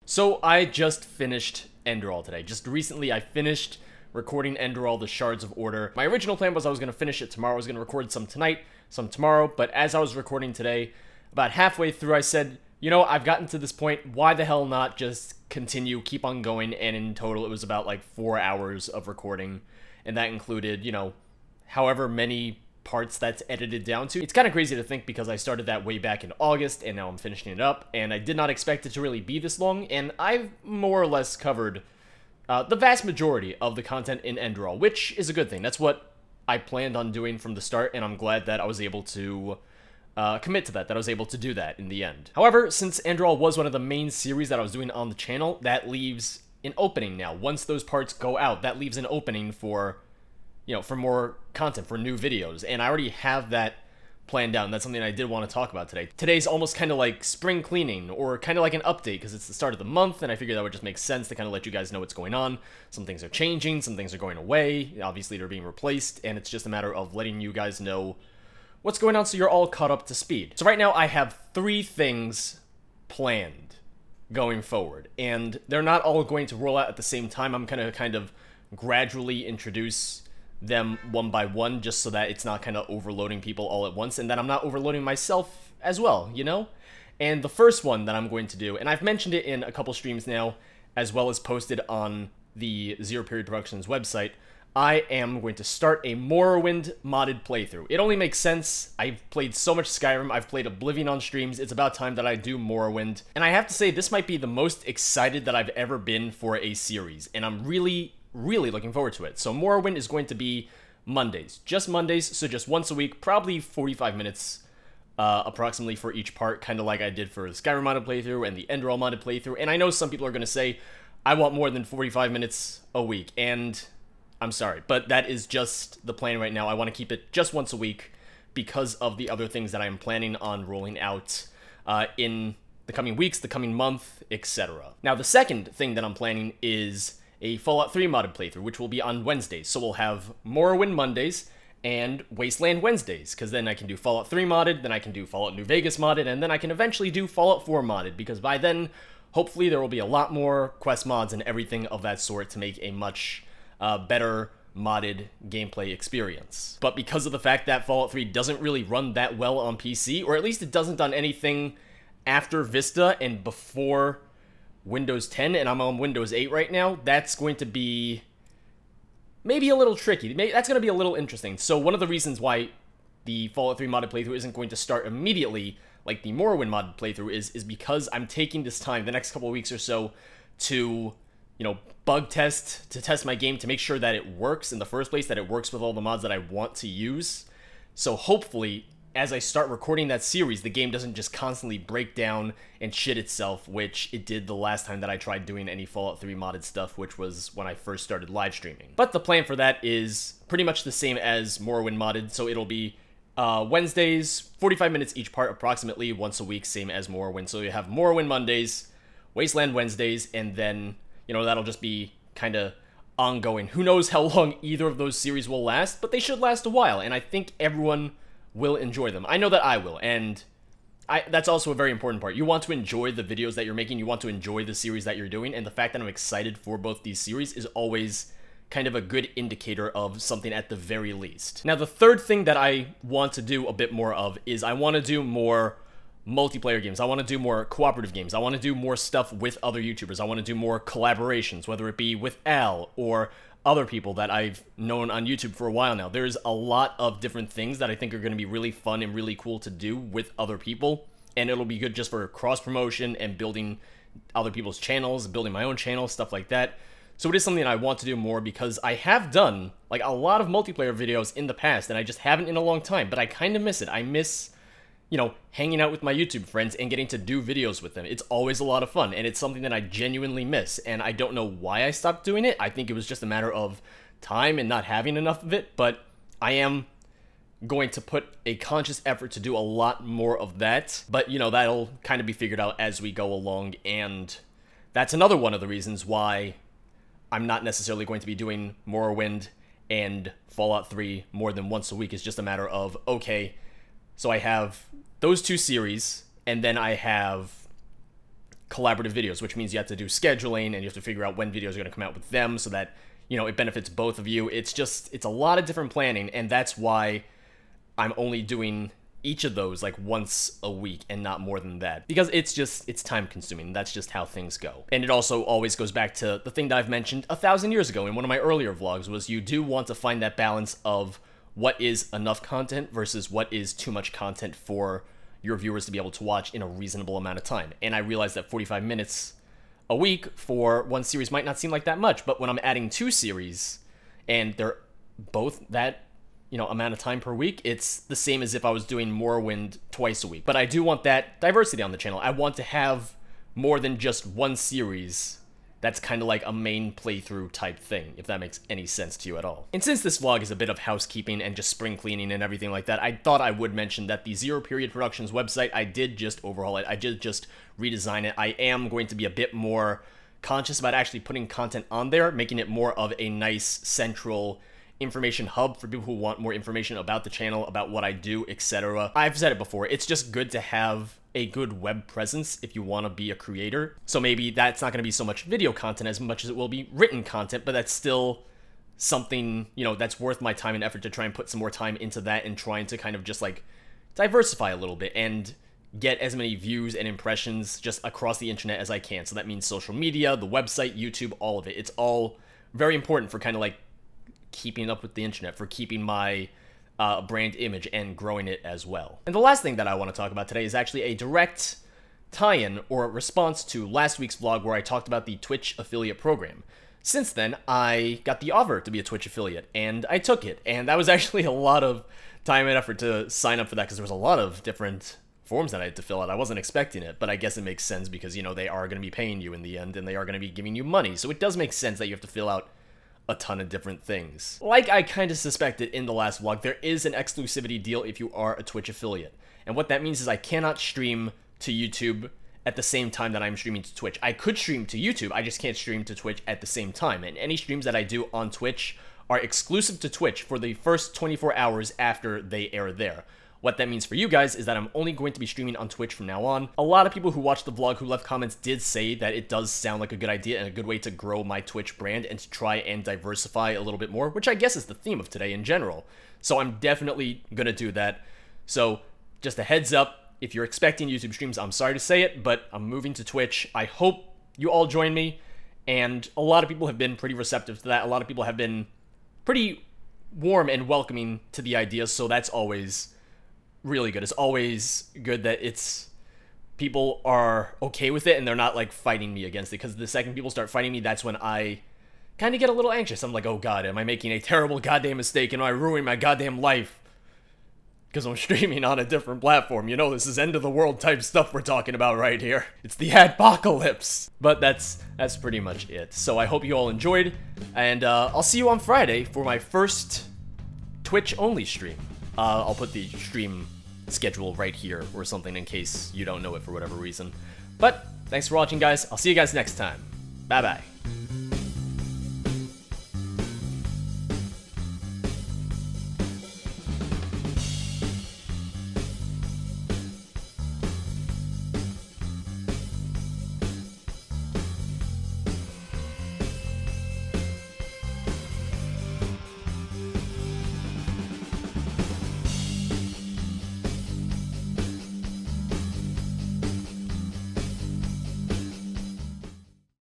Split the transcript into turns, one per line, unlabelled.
So I just finished Enderal today. Just recently I finished recording Enderal, the Shards of Order. My original plan was I was going to finish it tomorrow. I was going to record some tonight, some tomorrow, but as I was recording today, about halfway through I said, you know, I've gotten to this point, why the hell not just continue, keep on going, and in total it was about like 4 hours of recording, and that included, you know, however many parts that's edited down to. It's kind of crazy to think because I started that way back in August and now I'm finishing it up, and I did not expect it to really be this long, and I've more or less covered the vast majority of the content in Enderal, which is a good thing. That's what I planned on doing from the start, and I'm glad that I was able to commit to that I was able to do that in the end. However, since Enderal was one of the main series that I was doing on the channel, that leaves an opening now. Once those parts go out, that leaves an opening for, you know, for more content, for new videos, and I already have that planned out, and that's something I did want to talk about today. Today's almost kind of like spring cleaning, or kind of like an update, because it's the start of the month, and I figured that would just make sense to kind of let you guys know what's going on. Some things are changing, some things are going away, obviously they're being replaced, and it's just a matter of letting you guys know what's going on so you're all caught up to speed. So right now I have 3 things planned going forward, and they're not all going to roll out at the same time. I'm gonna kind of gradually introduce them one by one, just so that it's not kind of overloading people all at once, and that I'm not overloading myself as well, you know? And the first one that I'm going to do, and I've mentioned it in a couple streams now, as well as posted on the Zero Period Productions website, I am going to start a Morrowind modded playthrough. It only makes sense. I've played so much Skyrim, I've played Oblivion on streams, it's about time that I do Morrowind. And I have to say, this might be the most excited that I've ever been for a series, and I'm really looking forward to it. So Morrowind is going to be Mondays. Just Mondays, so just once a week, probably 45 minutes approximately for each part, kind of like I did for the Skyrim modded playthrough and the Enderal modded playthrough. And I know some people are going to say, I want more than 45 minutes a week, and I'm sorry, but that is just the plan right now. I want to keep it just once a week because of the other things that I'm planning on rolling out in the coming weeks, the coming month, etc. Now, the second thing that I'm planning is a Fallout 3 modded playthrough, which will be on Wednesdays. So we'll have Morrowind Mondays and Wasteland Wednesdays, because then I can do Fallout 3 modded, then I can do Fallout New Vegas modded, and then I can eventually do Fallout 4 modded, because by then, hopefully there will be a lot more quest mods and everything of that sort to make a much better modded gameplay experience. But because of the fact that Fallout 3 doesn't really run that well on PC, or at least it doesn't on anything after Vista and before Windows 10, and I'm on Windows 8 right now, that's going to be maybe a little tricky. That's going to be a little interesting. So one of the reasons why the Fallout 3 modded playthrough isn't going to start immediately like the Morrowind modded playthrough is because I'm taking this time, the next couple of weeks or so, to, you know, bug test, to test my game, to make sure that it works in the first place, that it works with all the mods that I want to use. So hopefully, as I start recording that series, the game doesn't just constantly break down and shit itself, which it did the last time that I tried doing any Fallout 3 modded stuff, which was when I first started live streaming. But the plan for that is pretty much the same as Morrowind modded, so it'll be Wednesdays, 45 minutes each part, approximately once a week, same as Morrowind. So you have Morrowind Mondays, Wasteland Wednesdays, and then, you know, that'll just be kind of ongoing. Who knows how long either of those series will last, but they should last a while, and I think everyone will enjoy them. I know that I will, and that's also a very important part. You want to enjoy the videos that you're making, you want to enjoy the series that you're doing, and the fact that I'm excited for both these series is always kind of a good indicator of something at the very least. Now, the third thing that I want to do a bit more of is I want to do more multiplayer games. I want to do more cooperative games. I want to do more stuff with other YouTubers. I want to do more collaborations, whether it be with Al or other people that I've known on YouTube for a while now. There's a lot of different things that I think are going to be really fun and really cool to do with other people, and it'll be good just for cross-promotion and building other people's channels, building my own channel, stuff like that. So it is something I want to do more, because I have done like a lot of multiplayer videos in the past, and I just haven't in a long time, but I kind of miss it. I miss, you know, hanging out with my YouTube friends and getting to do videos with them. It's always a lot of fun, and it's something that I genuinely miss, and I don't know why I stopped doing it. I think it was just a matter of time and not having enough of it, but I am going to put a conscious effort to do a lot more of that. But, you know, that'll kind of be figured out as we go along, and that's another one of the reasons why I'm not necessarily going to be doing Morrowind and Fallout 3 more than once a week. It's just a matter of, okay, so I have those 2 series, and then I have collaborative videos, which means you have to do scheduling and you have to figure out when videos are going to come out with them so that, you know, it benefits both of you. It's a lot of different planning, and that's why I'm only doing each of those like once a week and not more than that, because it's time consuming. That's just how things go. And it also always goes back to the thing that I've mentioned 1,000 years ago in one of my earlier vlogs, was you do want to find that balance of what is enough content versus what is too much content for your viewers to be able to watch in a reasonable amount of time. And I realize that 45 minutes a week for one series might not seem like that much, but when I'm adding 2 series and they're both that, you know, amount of time per week, it's the same as if I was doing Morrowind twice a week. But I do want that diversity on the channel. I want to have more than just one series that's kind of like a main playthrough type thing, if that makes any sense to you at all. And since this vlog is a bit of housekeeping and just spring cleaning and everything like that, I thought I would mention that the Zero Period Productions website, I did just overhaul it. I did just redesign it. I am going to be a bit more conscious about actually putting content on there, making it more of a nice central information hub for people who want more information about the channel, about what I do, etc. I've said it before, it's just good to have a good web presence if you want to be a creator. So maybe that's not going to be so much video content as much as it will be written content, but that's still something, you know, that's worth my time and effort to try and put some more time into that and trying to kind of just like diversify a little bit and get as many views and impressions just across the internet as I can. So that means social media, the website, YouTube, all of it. It's all very important for kind of like keeping up with the internet, for keeping my brand image and growing it as well. And the last thing that I want to talk about today is actually a direct tie-in or response to last week's vlog where I talked about the Twitch affiliate program. Since then, I got the offer to be a Twitch affiliate, and I took it. And that was actually a lot of time and effort to sign up for that, because there was a lot of different forms that I had to fill out. I wasn't expecting it, but I guess it makes sense because, you know, they are going to be paying you in the end, and they are going to be giving you money. So it does make sense that you have to fill out a ton of different things. Like I kind of suspected in the last vlog, there is an exclusivity deal if you are a Twitch affiliate. And what that means is I cannot stream to YouTube at the same time that I'm streaming to Twitch. I could stream to YouTube, I just can't stream to Twitch at the same time. And any streams that I do on Twitch are exclusive to Twitch for the first 24 hours after they air there. What that means for you guys is that I'm only going to be streaming on Twitch from now on. A lot of people who watched the vlog, who left comments, did say that it does sound like a good idea and a good way to grow my Twitch brand and to try and diversify a little bit more, which I guess is the theme of today in general. So I'm definitely gonna do that. So just a heads up, if you're expecting YouTube streams, I'm sorry to say it, but I'm moving to Twitch. I hope you all join me, and a lot of people have been pretty receptive to that. A lot of people have been pretty warm and welcoming to the idea, so that's always really good. It's always good that people are okay with it and they're not like fighting me against it, because the second people start fighting me, that's when I kind of get a little anxious. I'm like, oh god, am I making a terrible goddamn mistake? Am I ruining my goddamn life because I'm streaming on a different platform? You know, this is end of the world type stuff we're talking about right here. It's the adpocalypse. But that's pretty much it. So I hope you all enjoyed, and I'll see you on Friday for my first Twitch only stream. I'll put the stream schedule right here or something in case you don't know it for whatever reason. But thanks for watching, guys. I'll see you guys next time. Bye bye.